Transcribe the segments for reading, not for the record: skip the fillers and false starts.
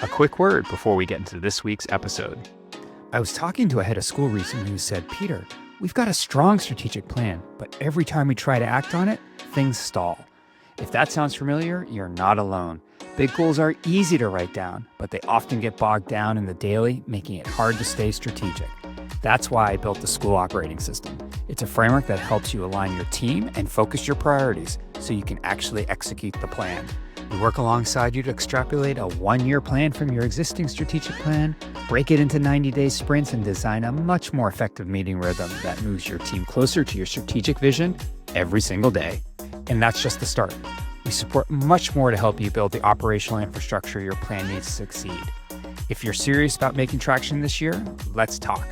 A quick word before we get into this week's episode. I was talking to a head of school recently who said, Peter, we've got a strong strategic plan, but every time we try to act on it, things stall. If that sounds familiar, you're not alone. Big goals are easy to write down, but they often get bogged down in the daily, making it hard to stay strategic. That's why I built the school operating system. It's a framework that helps you align your team and focus your priorities so you can actually execute the plan. We work alongside you to extrapolate a one-year plan from your existing strategic plan, break it into 90-day sprints, and design a much more effective meeting rhythm that moves your team closer to your strategic vision every single day. And that's just the start. We support much more to help you build the operational infrastructure your plan needs to succeed. If you're serious about making traction this year, let's talk.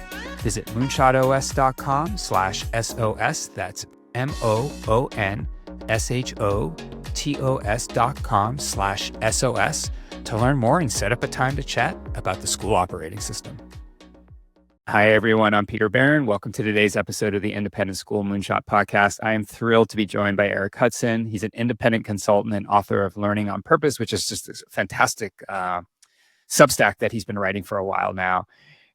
Visit moonshotos.com/SOS. That's MOONSHOTOS.com/SOS to learn more and set up a time to chat about the school operating system. Hi, everyone. I'm Peter Barron. Welcome to today's episode of the Independent School Moonshot Podcast. I am thrilled to be joined by Eric Hudson. He's an independent consultant and author of Learning on Purpose, which is just this fantastic Substack that he's been writing for a while now.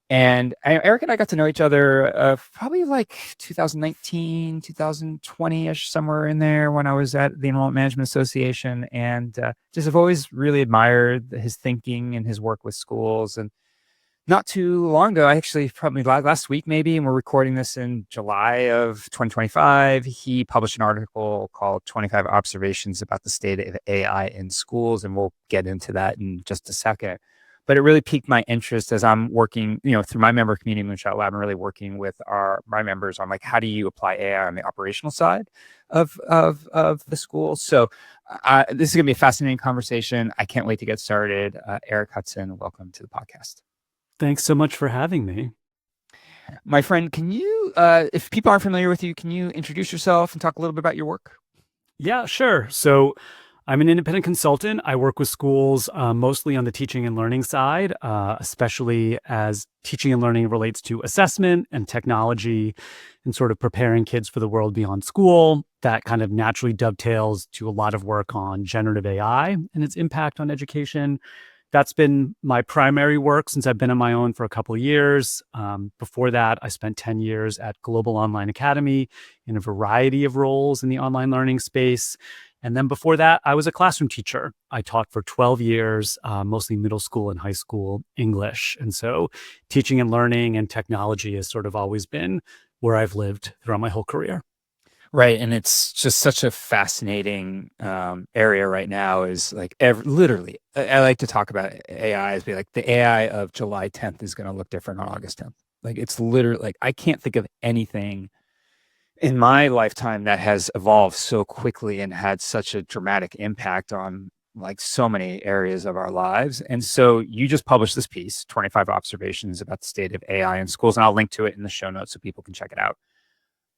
And Eric and I got to know each other probably like 2019, 2020-ish, somewhere in there when I was at the Enrollment Management Association. And just have always really admired his thinking and his work with schools. And not too long ago, actually probably last week maybe, and we're recording this in July of 2025, he published an article called 25 Observations about the State of AI in Schools. And we'll get into that in just a second. But it really piqued my interest as I'm working, through my member community Moonshot Lab. I'm really working with my members on like, how do you apply AI on the operational side of the school? So this is going to be a fascinating conversation. I can't wait to get started. Eric Hudson, welcome to the podcast. Thanks so much for having me. My friend, can you, if people aren't familiar with you, can you introduce yourself and talk a little bit about your work? Yeah, sure. So I'm an independent consultant. I work with schools mostly on the teaching and learning side, especially as teaching and learning relates to assessment and technology and sort of preparing kids for the world beyond school. That kind of naturally dovetails to a lot of work on generative AI and its impact on education. That's been my primary work since I've been on my own for a couple of years. Before that, I spent 10 years at Global Online Academy in a variety of roles in the online learning space. And then before that, I was a classroom teacher. I taught for 12 years, mostly middle school and high school English. And so teaching and learning and technology has sort of always been where I've lived throughout my whole career. Right. And it's just such a fascinating area right now is like literally, I like to talk about AI as be like the AI of July 10th is going to look different on August 10th. Like it's literally like, I can't think of anything in my lifetime that has evolved so quickly and had such a dramatic impact on like so many areas of our lives. And so you just published this piece, 25 Observations about the State of AI in Schools, and I'll link to it in the show notes so people can check it out.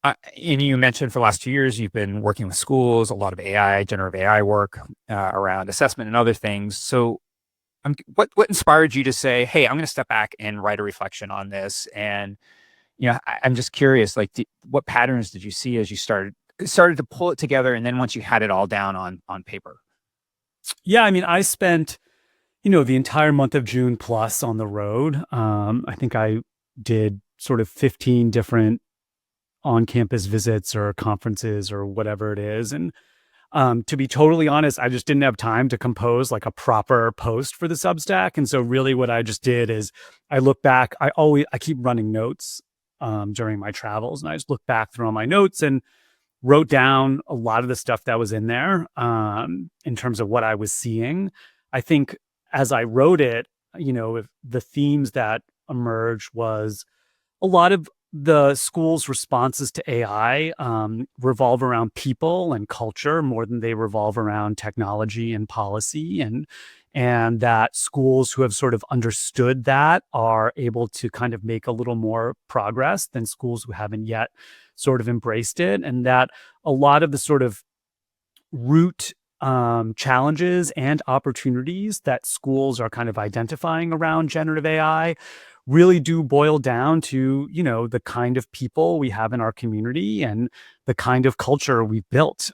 And you mentioned for the last 2 years, you've been working with schools, a lot of AI, generative AI work around assessment and other things. So what inspired you to say, hey, I'm going to step back and write a reflection on this? And I'm just curious, like, what patterns did you see as you started to pull it together, and then once you had it all down on paper? Yeah, I mean, I spent, the entire month of June plus on the road. I think I did sort of 15 different on-campus visits or conferences or whatever it is. And to be totally honest, I just didn't have time to compose like a proper post for the Substack. And so really what I just did is I look back, I keep running notes during my travels. And I just looked back through all my notes and wrote down a lot of the stuff that was in there in terms of what I was seeing. I think as I wrote it, if the themes that emerged was a lot of the school's responses to AI revolve around people and culture more than they revolve around technology and policy, and that schools who have sort of understood that are able to kind of make a little more progress than schools who haven't yet sort of embraced it, and that a lot of the sort of root challenges and opportunities that schools are kind of identifying around generative AI really do boil down to, the kind of people we have in our community and the kind of culture we've built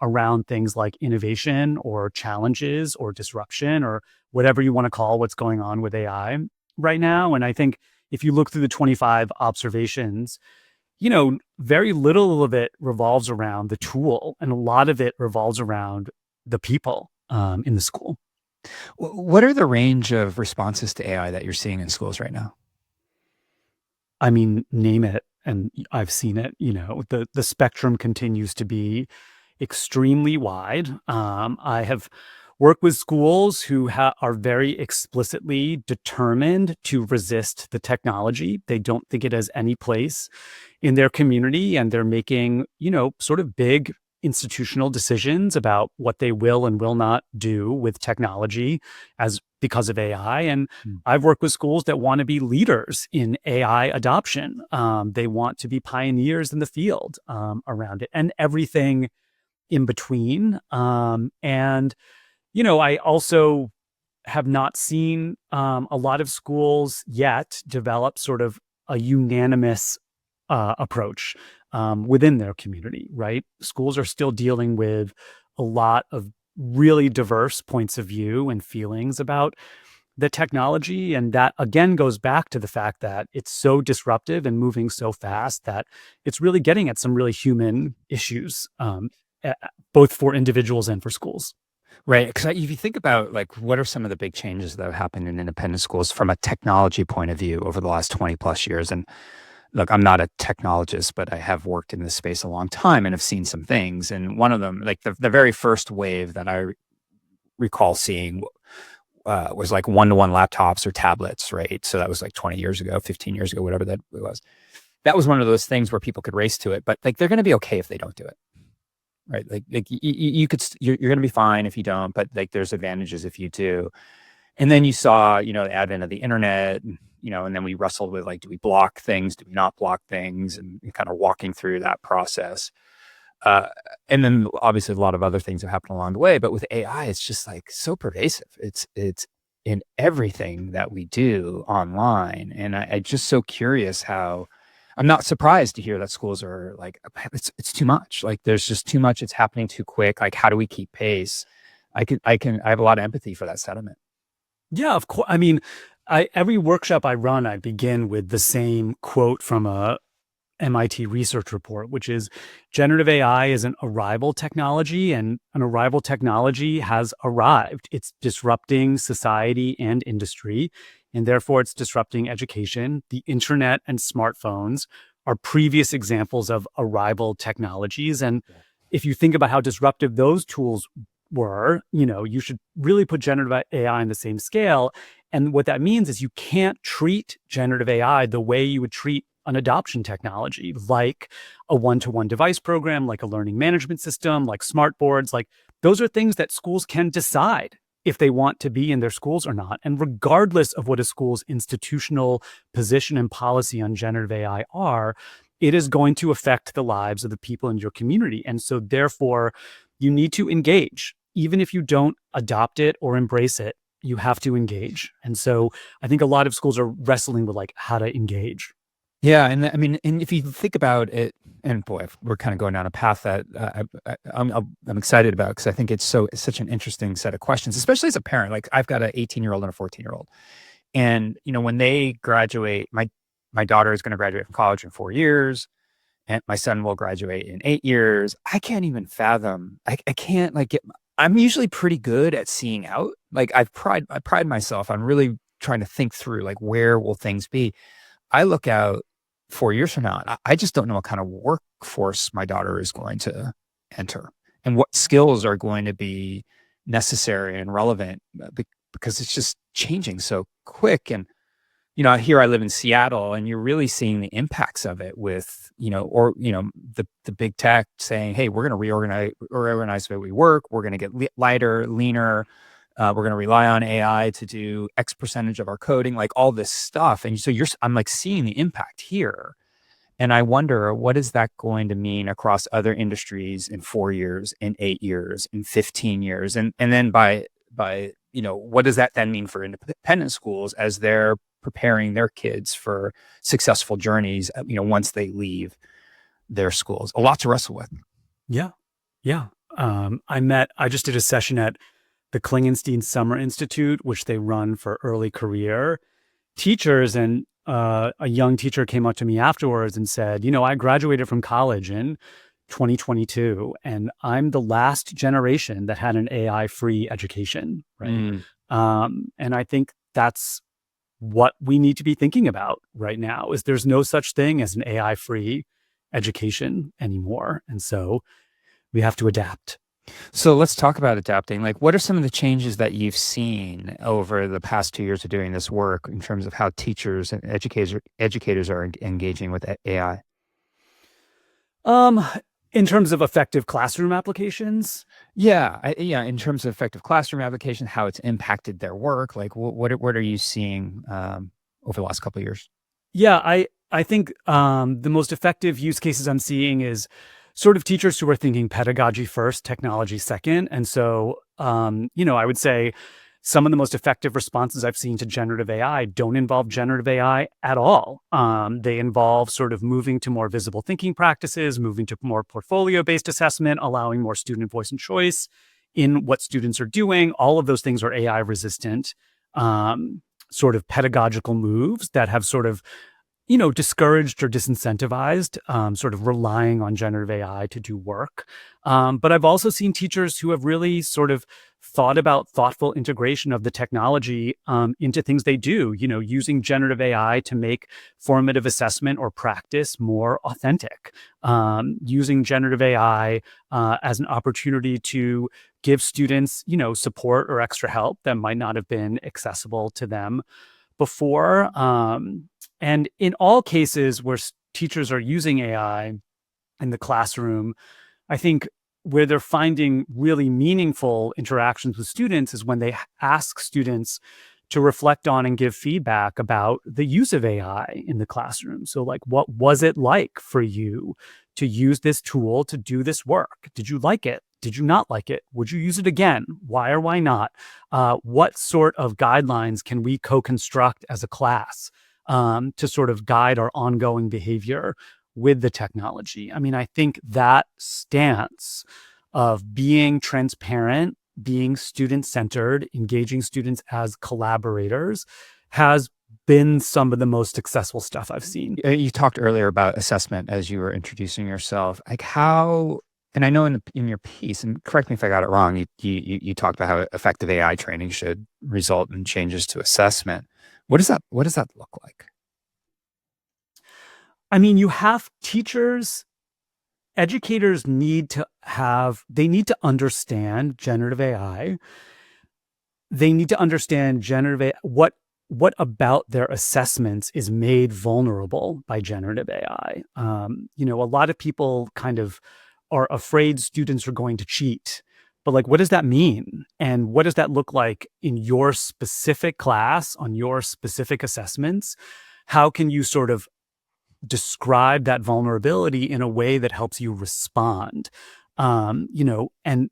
around things like innovation or challenges or disruption or whatever you want to call what's going on with AI right now. And I think if you look through the 25 observations, very little of it revolves around the tool, and a lot of it revolves around the people in the school. What are the range of responses to AI that you're seeing in schools right now? I mean, name it, and I've seen it. The spectrum continues to be extremely wide. I have worked with schools who are very explicitly determined to resist the technology. They don't think it has any place in their community, and they're making, sort of big institutional decisions about what they will and will not do with technology because of AI. And I've worked with schools that want to be leaders in AI adoption. They want to be pioneers in the field around it, and everything in between. I also have not seen a lot of schools yet develop sort of a unanimous approach within their community, right? Schools are still dealing with a lot of really diverse points of view and feelings about the technology. And that, again, goes back to the fact that it's so disruptive and moving so fast that it's really getting at some really human issues, both for individuals and for schools. Right. Because if you think about what are some of the big changes that have happened in independent schools from a technology point of view over the last 20 plus years? And look, I'm not a technologist, but I have worked in this space a long time and have seen some things. And one of them, the very first wave that I recall seeing was one-to-one laptops or tablets, right? So that was 20 years ago, 15 years ago, whatever that was. That was one of those things where people could race to it, but they're going to be okay if they don't do it. Right. You're going to be fine if you don't, but there's advantages if you do. And then you saw, the advent of the internet, and then we wrestled with do we block things? Do we not block things? And kind of walking through that process. And then obviously a lot of other things have happened along the way, but with AI, it's just so pervasive. It's in everything that we do online. And I just so curious how, I'm not surprised to hear that schools are it's too much. There's just too much. It's happening too quick. How do we keep pace? I have a lot of empathy for that sentiment. Yeah, of course. I mean, every workshop I run, I begin with the same quote from a MIT research report, which is generative AI is an arrival technology, and an arrival technology has arrived. It's disrupting society and industry, and therefore it's disrupting education. The internet and smartphones are previous examples of arrival technologies. And if you think about how disruptive those tools were, you should really put generative AI on the same scale. And what that means is you can't treat generative AI the way you would treat an adoption technology, like a one-to-one device program, like a learning management system, like smart boards. Those are things that schools can decide if they want to be in their schools or not. And regardless of what a school's institutional position and policy on generative AI are, it is going to affect the lives of the people in your community. And so therefore, you need to engage. Even if you don't adopt it or embrace it, you have to engage. And so I think a lot of schools are wrestling with how to engage. Yeah, and and if you think about it, and boy, we're kind of going down a path that I'm excited about, because I think it's such an interesting set of questions, especially as a parent. I've got an 18-year-old and a 14-year-old, and when they graduate, my daughter is going to graduate from college in 4 years, and my son will graduate in 8 years. I can't even fathom. I can't I'm usually pretty good at seeing out. I pride myself on really trying to think through where will things be. I look out 4 years from now, I just don't know what kind of workforce my daughter is going to enter and what skills are going to be necessary and relevant, because it's just changing so quick. And, here I live in Seattle, and you're really seeing the impacts of it with, the big tech saying, hey, we're going to reorganize the way we work. We're going to get lighter, leaner. We're going to rely on AI to do X percentage of our coding, all this stuff. And so I'm seeing the impact here. And I wonder, what is that going to mean across other industries in 4 years, in 8 years, in 15 years? And then by what does that then mean for independent schools as they're preparing their kids for successful journeys, once they leave their schools? A lot to wrestle with. Yeah. Yeah. I just did a session at the the Klingenstein Summer Institute, which they run for early career teachers. And a young teacher came up to me afterwards and said, I graduated from college in 2022, and I'm the last generation that had an AI-free education, right? And I think that's what we need to be thinking about right now, is there's no such thing as an AI-free education anymore. And so we have to adapt. So let's talk about adapting. Like, what are some of the changes that you've seen over the past 2 years of doing this work in terms of how teachers and educators are engaging with AI? In terms of effective classroom applications? Yeah, in terms of effective classroom application, how it's impacted their work. Like, what are you seeing over the last couple of years? Yeah, I think the most effective use cases I'm seeing is sort of teachers who are thinking pedagogy first, technology second. And so, I would say some of the most effective responses I've seen to generative AI don't involve generative AI at all. They involve sort of moving to more visible thinking practices, moving to more portfolio-based assessment, allowing more student voice and choice in what students are doing. All of those things are AI resistant, sort of pedagogical moves that have sort of discouraged or disincentivized, sort of relying on generative AI to do work. But I've also seen teachers who have really sort of thought about thoughtful integration of the technology into things they do, using generative AI to make formative assessment or practice more authentic, using generative AI as an opportunity to give students, support or extra help that might not have been accessible to them before. And in all cases where teachers are using AI in the classroom, I think where they're finding really meaningful interactions with students is when they ask students to reflect on and give feedback about the use of AI in the classroom. So like, what was it like for you to use this tool to do this work? Did you like it? Did you not like it? Would you use it again? Why or why not? What sort of guidelines can we co-construct as a class to sort of guide our ongoing behavior with the technology? I mean, I think that stance of being transparent, being student-centered, engaging students as collaborators has been some of the most successful stuff I've seen. You talked earlier about assessment as you were introducing yourself. Like how, and I know in your piece, and correct me if I got it wrong, you talked about how effective AI training should result in changes to assessment. What does that look like? I mean, you have educators need to understand generative AI. They need to understand generative AI, what about their assessments is made vulnerable by generative AI. A lot of people kind of are afraid students are going to cheat. But like, what does that mean? And what does that look like in your specific class, on your specific assessments? How can you sort of describe that vulnerability in a way that helps you respond? And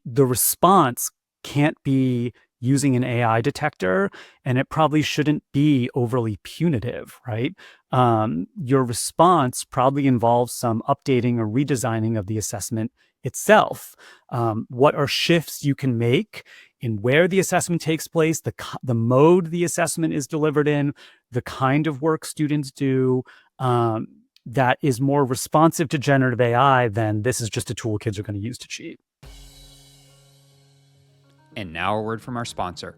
the response can't be using an AI detector, and it probably shouldn't be overly punitive, right? Your response probably involves some updating or redesigning of the assessment itself. What are shifts you can make in where the assessment takes place, the mode the assessment is delivered in, the kind of work students do, that is more responsive to generative AI than this is just a tool kids are going to use to cheat. And now a word from our sponsor.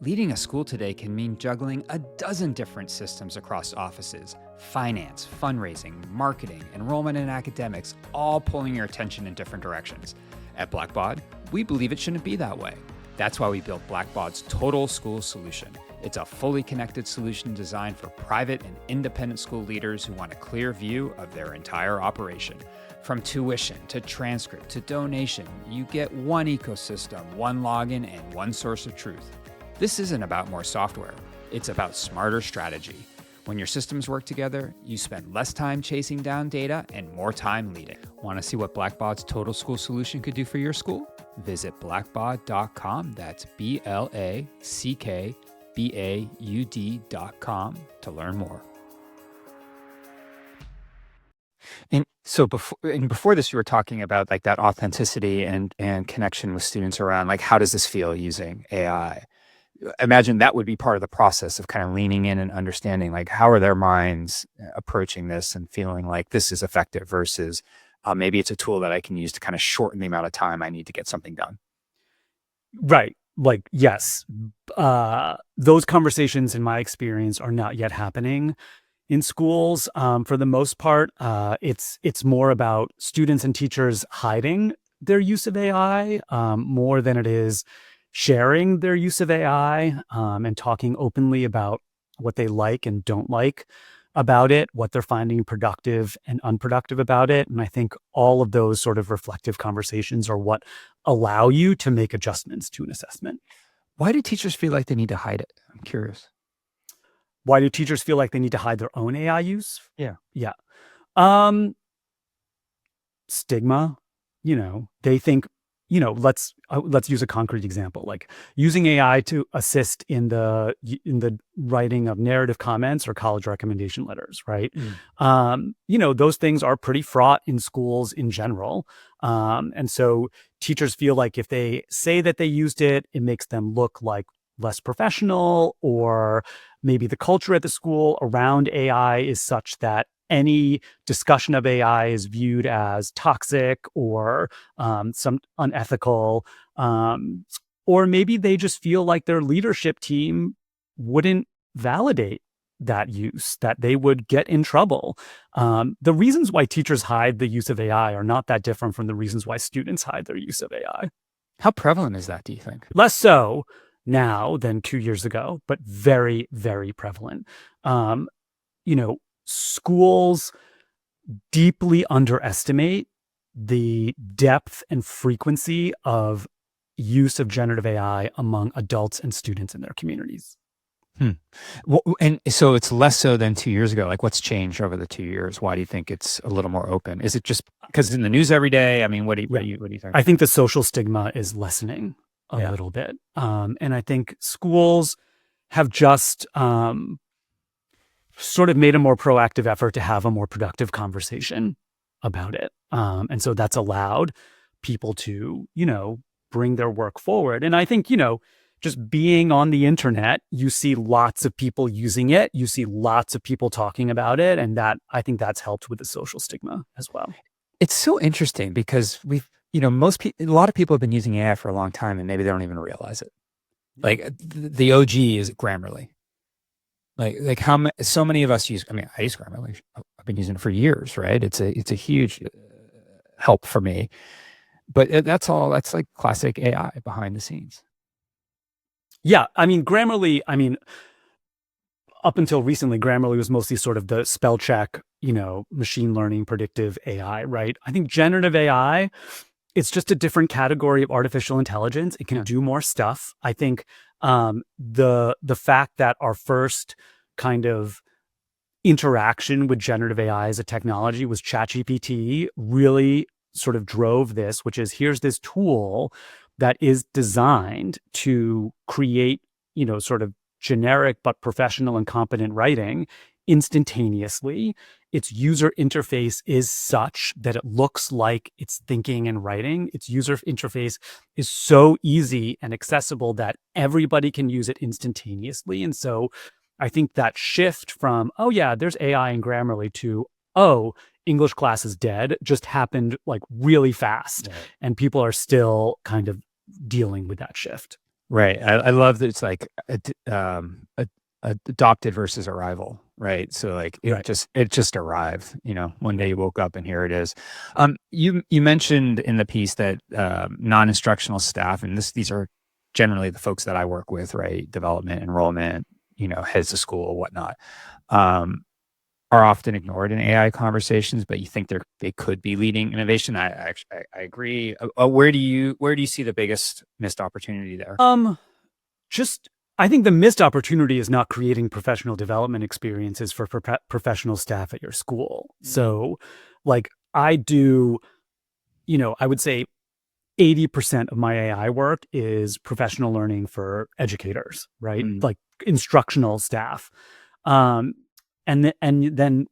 Leading a school today can mean juggling a dozen different systems across offices, finance, fundraising, marketing, enrollment, and academics, all pulling your attention in different directions. At Blackbaud, we believe it shouldn't be that way. That's why we built Blackbaud's Total School Solution. It's a fully connected solution designed for private and independent school leaders who want a clear view of their entire operation. From tuition to transcript to donation, you get one ecosystem, one login, and one source of truth. This isn't about more software. It's about smarter strategy. When your systems work together, you spend less time chasing down data and more time leading. Want to see what Blackbaud's Total School Solution could do for your school? Visit blackbaud.com. That's BLACKBAUD.com to learn more. And so before this, you were talking about like that authenticity and connection with students around like, how does this feel using AI? Imagine that would be part of the process of kind of leaning in and understanding like, how are their minds approaching this and feeling like this is effective versus maybe it's a tool that I can use to kind of shorten the amount of time I need to get something done. Right. Like, yes, those conversations in my experience are not yet happening in schools. For the most part, it's more about students and teachers hiding their use of AI more than it is sharing their use of AI and talking openly about what they like and don't like about it, what they're finding productive and unproductive about it. And I think all of those sort of reflective conversations are what allow you to make adjustments to an assessment. Why do teachers feel like they need to hide it? I'm curious. Why do teachers feel like they need to hide their own AI use? Yeah. Yeah. Stigma, they think, let's use a concrete example, like using AI to assist in the writing of narrative comments or college recommendation letters, right? Those things are pretty fraught in schools in general. And so teachers feel like if they say that they used it, it makes them look like less professional, or maybe the culture at the school around AI is such that any discussion of AI is viewed as toxic or some unethical, or maybe they just feel like their leadership team wouldn't validate that use, that they would get in trouble. The reasons why teachers hide the use of AI are not that different from the reasons why students hide their use of AI. How prevalent is that, do you think? Less so now than 2 years ago, but very, very prevalent. Schools deeply underestimate the depth and frequency of use of generative AI among adults and students in their communities. Well, and so it's less so than 2 years ago. Like, what's changed over the 2 years? Why do you think it's a little more open? Is it just because it's in the news every day? I mean, what do you think? I think the social stigma is lessening a little bit. And I think schools have just sort of made a more proactive effort to have a more productive conversation about it. And so that's allowed people to, bring their work forward. And I think, just being on the internet, you see lots of people using it. You see lots of people talking about it. And I think that's helped with the social stigma as well. It's so interesting because a lot of people have been using AI for a long time and maybe they don't even realize it. Like the OG is Grammarly. Like so many of us use, I use Grammarly. I've been using it for years, right? It's a huge help for me, but that's like classic AI behind the scenes. Yeah. Grammarly, up until recently, Grammarly was mostly sort of the spell check, machine learning, predictive AI, right? I think generative AI, it's just a different category of artificial intelligence. It can do more stuff. I think the fact that our first kind of interaction with generative AI as a technology was ChatGPT really sort of drove this, which is here's this tool that is designed to create, sort of generic but professional and competent writing instantaneously. Its user interface is such that it looks like it's thinking and writing. Its user interface is so easy and accessible that everybody can use it instantaneously. And so I think that shift from, oh yeah, there's AI in Grammarly to, oh, English class is dead, just happened like really fast. Right. And people are still kind of dealing with that shift. Right. I love that it's like adopted versus arrival, right? So like it just arrived, one day you woke up and here it is. You mentioned in the piece that non-instructional staff, and these are generally the folks that I work with, right? Development, enrollment, heads of school, whatnot, are often ignored in AI conversations, but you think they could be leading innovation. I agree. Where do you see the biggest missed opportunity there? I think the missed opportunity is not creating professional development experiences for professional staff at your school. Mm-hmm. So like I do, I would say 80% of my AI work is professional learning for educators, right? Mm-hmm. Like instructional staff. And then,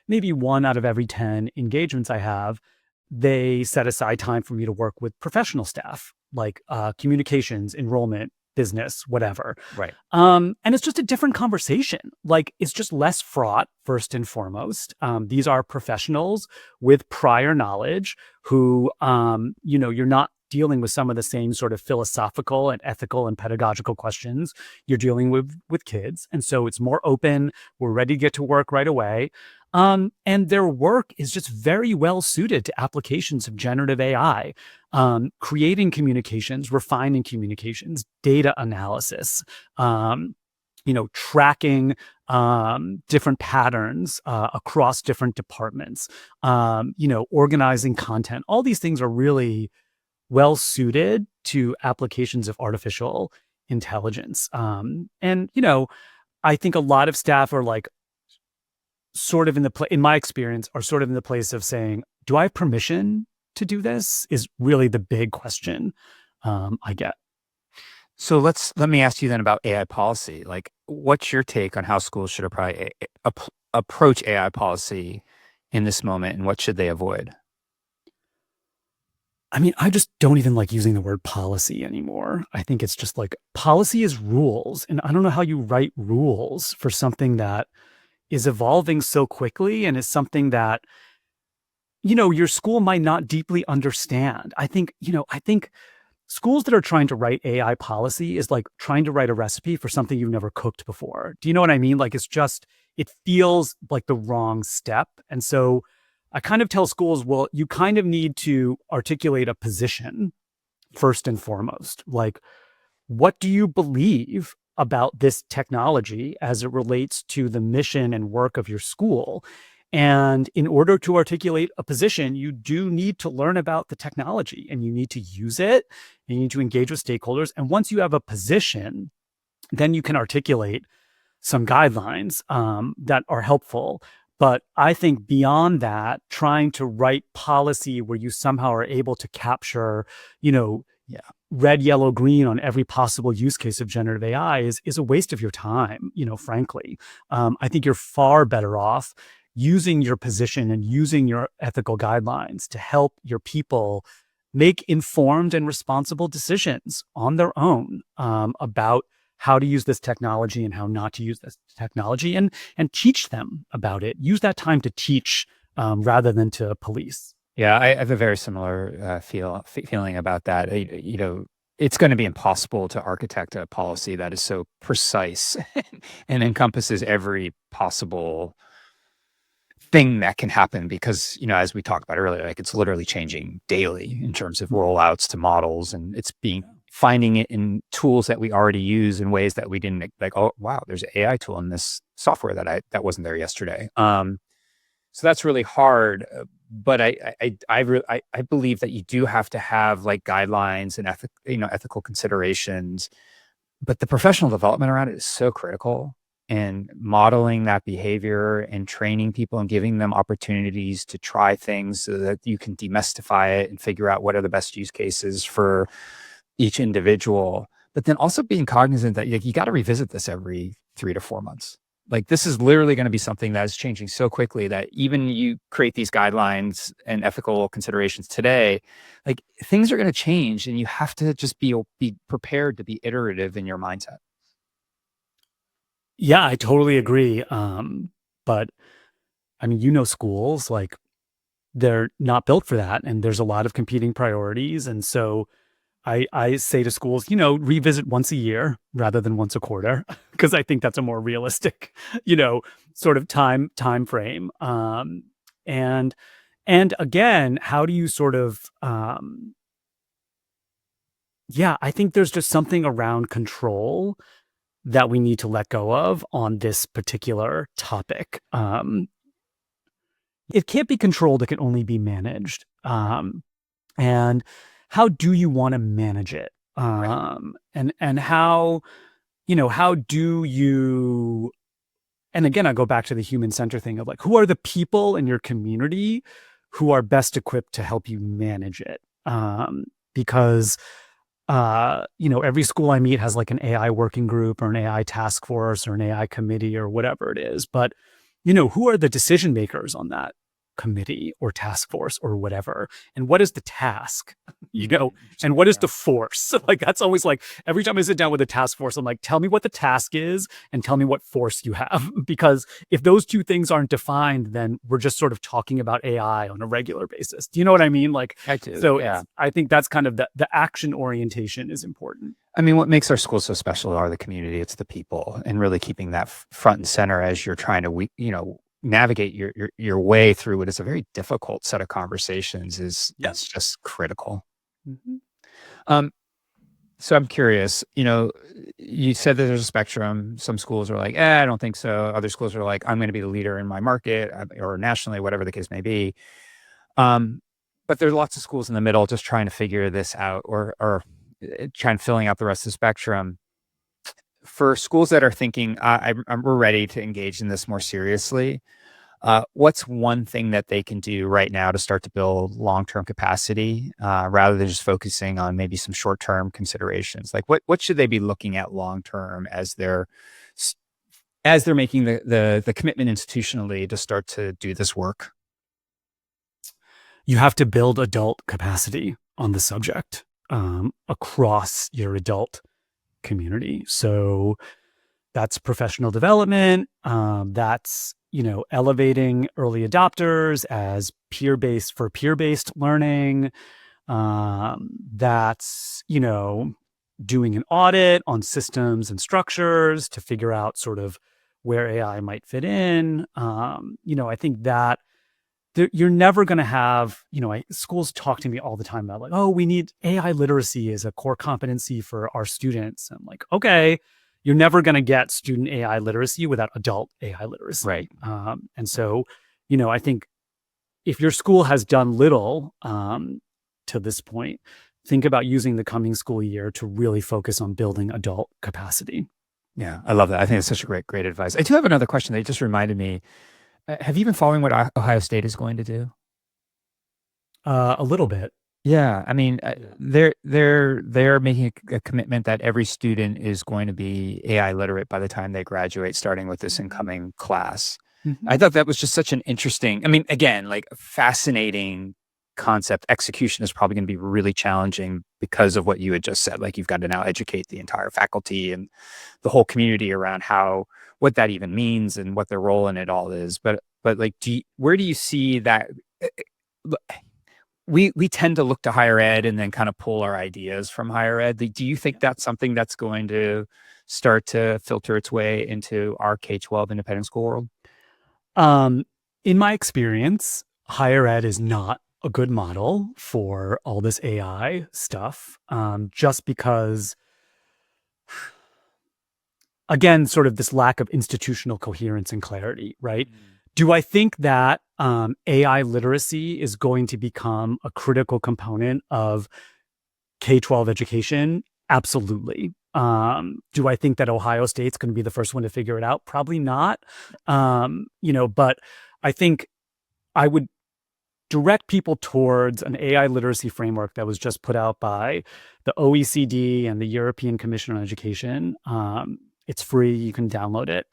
maybe 1 out of every 10 engagements I have, they set aside time for me to work with professional staff, like communications, enrollment, business, whatever. Right. And it's just a different conversation. Like, it's just less fraught, first and foremost. These are professionals with prior knowledge who, you're not dealing with some of the same sort of philosophical and ethical and pedagogical questions you're dealing with kids. And so it's more open. We're ready to get to work right away. And their work is just very well suited to applications of generative AI, creating communications, refining communications, data analysis, tracking different patterns across different departments, organizing content. All these things are really well suited to applications of artificial intelligence. And I think a lot of staff are like sort of in my experience, are sort of in the place of saying, do I have permission to do this? Is really the big question I get. So let me ask you then about AI policy. Like, what's your take on how schools should approach AI policy in this moment, and what should they avoid? I mean, I just don't even like using the word policy anymore. I think it's just like policy is rules. And I don't know how you write rules for something that is evolving so quickly and is something that, your school might not deeply understand. I think schools that are trying to write AI policy is like trying to write a recipe for something you've never cooked before. Do you know what I mean? Like, it feels like the wrong step. And so I kind of tell schools, well, you kind of need to articulate a position first and foremost. Like, what do you believe about this technology as it relates to the mission and work of your school? And in order to articulate a position, you do need to learn about the technology, and you need to use it, and you need to engage with stakeholders. And once you have a position, then you can articulate some guidelines that are helpful. But I think beyond that, trying to write policy where you somehow are able to capture, red, yellow, green on every possible use case of generative AI is a waste of your time, frankly. I think you're far better off using your position and using your ethical guidelines to help your people make informed and responsible decisions on their own about how to use this technology and how not to use this technology, and teach them about it. Use that time to teach rather than to police. Yeah, I have a very similar feeling about that. It's going to be impossible to architect a policy that is so precise and encompasses every possible thing that can happen, because, as we talked about earlier, like, it's literally changing daily in terms of rollouts to models, and it's finding it in tools that we already use in ways that we didn't, like, oh, wow, there's an AI tool in this software that wasn't there yesterday. So that's really hard. But I believe that you do have to have like guidelines and ethical considerations, but the professional development around it is so critical, and modeling that behavior and training people and giving them opportunities to try things so that you can demystify it and figure out what are the best use cases for each individual. But then also being cognizant that you got to revisit this every 3 to 4 months. Like, this is literally going to be something that is changing so quickly that even you create these guidelines and ethical considerations today, like, things are going to change, and you have to just be prepared to be iterative in your mindset. Yeah, I totally agree. But I mean, schools, like, they're not built for that. And there's a lot of competing priorities. And so I say to schools, revisit once a year rather than once a quarter, because I think that's a more realistic, sort of time frame. And again, how do you sort of, I think there's just something around control that we need to let go of on this particular topic. It can't be controlled; it can only be managed. And how do you want to manage it? And how do you? And again, I go back to the human center thing of like, who are the people in your community who are best equipped to help you manage it? Because every school I meet has like an AI working group or an AI task force or an AI committee or whatever it is. But who are the decision makers on that committee or task force or whatever? And what is the task, and what is the force? Like, that's always like, every time I sit down with a task force, I'm like, tell me what the task is and tell me what force you have. Because if those two things aren't defined, then we're just sort of talking about AI on a regular basis. Do you know what I mean? Like, I do. So I think that's kind of the action orientation is important. I mean, what makes our schools so special are the community. It's the people, and really keeping that front and center as you're trying to, navigate your way through what is a very difficult set of conversations is just critical. Mm-hmm. So I'm curious, you said that there's a spectrum. Some schools are like, I don't think so. Other schools are like, I'm going to be the leader in my market or nationally, whatever the case may be. But there's lots of schools in the middle just trying to figure this out or trying filling out the rest of the spectrum. For schools that are thinking, we're ready to engage in this more seriously, what's one thing that they can do right now to start to build long-term capacity rather than just focusing on maybe some short-term considerations? Like what should they be looking at long-term as they're making the commitment institutionally to start to do this work? You have to build adult capacity on the subject across your adult community. So that's professional development. That's, elevating early adopters as peer-based learning. That's, doing an audit on systems and structures to figure out sort of where AI might fit in. I think that you're never going to have, schools talk to me all the time about like, oh, we need AI literacy as a core competency for our students. I'm like, okay, you're never going to get student AI literacy without adult AI literacy. Right. And so, I think if your school has done little to this point, think about using the coming school year to really focus on building adult capacity. Yeah, I love that. I think it's such a great advice. I do have another question that just reminded me. Have you been following what Ohio State is going to do? A little bit. Yeah, I mean, they're making a commitment that every student is going to be AI literate by the time they graduate, starting with this incoming class. Mm-hmm. I thought that was just such an interesting, again, like fascinating concept. Execution is probably going to be really challenging because of what you had just said. Like, you've got to now educate the entire faculty and the whole community around what that even means and what their role in it all is. But like, where do you see that? We tend to look to higher ed and then kind of pull our ideas from higher ed. Do you think that's something that's going to start to filter its way into our K-12 independent school world? In my experience, higher ed is not a good model for all this AI stuff, just because, again, sort of this lack of institutional coherence and clarity, right? Do I think that AI literacy is going to become a critical component of K-12 education? Absolutely. Do I think that Ohio State's going to be the first one to figure it out? Probably not. But I think I would direct people towards an AI literacy framework that was just put out by the OECD and the European Commission on Education. It's free. You can download it.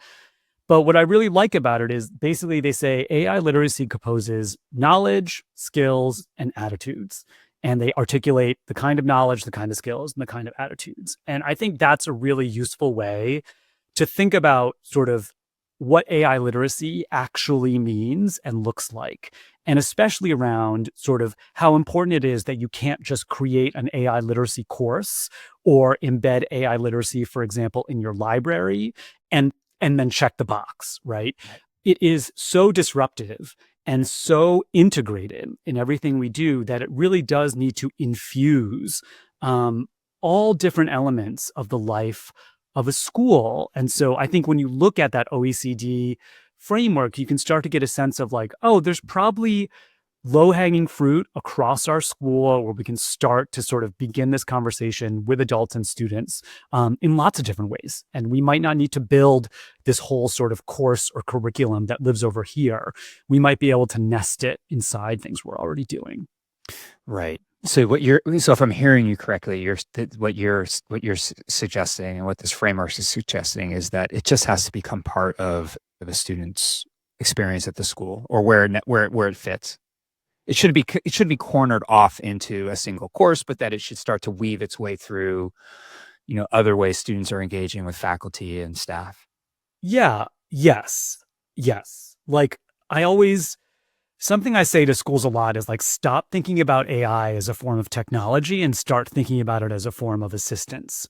But what I really like about it is basically they say AI literacy composes knowledge, skills, and attitudes. And they articulate the kind of knowledge, the kind of skills, and the kind of attitudes. And I think that's a really useful way to think about sort of what AI literacy actually means and looks like. And especially around sort of how important it is that you can't just create an AI literacy course or embed AI literacy, for example, in your library and then check the box, right? It is so disruptive and so integrated in everything we do that it really does need to infuse all different elements of the life of a school. And so I think when you look at that OECD framework, you can start to get a sense of like, oh, there's probably low-hanging fruit across our school where we can start to sort of begin this conversation with adults and students in lots of different ways. And we might not need to build this whole sort of course or curriculum that lives over here. We might be able to nest it inside things we're already doing. Right. So if I'm hearing you correctly, what you're suggesting and what this framework is suggesting is that it just has to become part of a student's experience at the school or where it fits. It shouldn't be cornered off into a single course, but that it should start to weave its way through, other ways students are engaging with faculty and staff. Yeah. Yes. Like something I say to schools a lot is like, stop thinking about AI as a form of technology and start thinking about it as a form of assistance.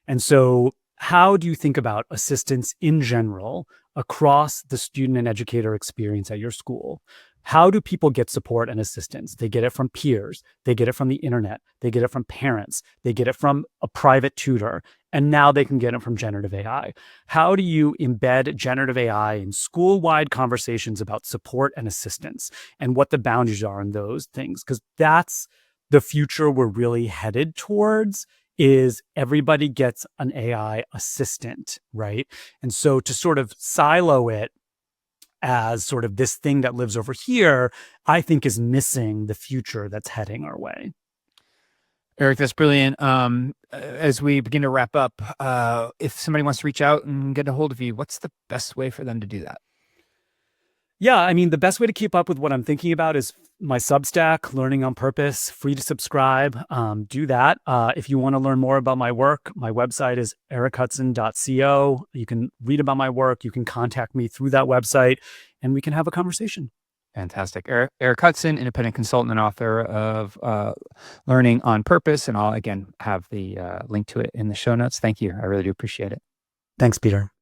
And so how do you think about assistance in general across the student and educator experience at your school? How do people get support and assistance? They get it from peers. They get it from the internet. They get it from parents. They get it from a private tutor. And now they can get it from generative AI. How do you embed generative AI in school-wide conversations about support and assistance and what the boundaries are in those things? Because that's the future we're really headed towards, is everybody gets an AI assistant, right? And so to sort of silo it as sort of this thing that lives over here, I think is missing the future that's heading our way. Eric, that's brilliant. As we begin to wrap up, if somebody wants to reach out and get a hold of you, what's the best way for them to do that? Yeah, I mean, the best way to keep up with what I'm thinking about is my Substack, Learning on Purpose, free to subscribe. Do that. If you want to learn more about my work, my website is erichudson.co. You can read about my work. You can contact me through that website, and we can have a conversation. Fantastic. Eric Hudson, independent consultant and author of Learning on Purpose. And I'll, again, have the link to it in the show notes. Thank you. I really do appreciate it. Thanks, Peter.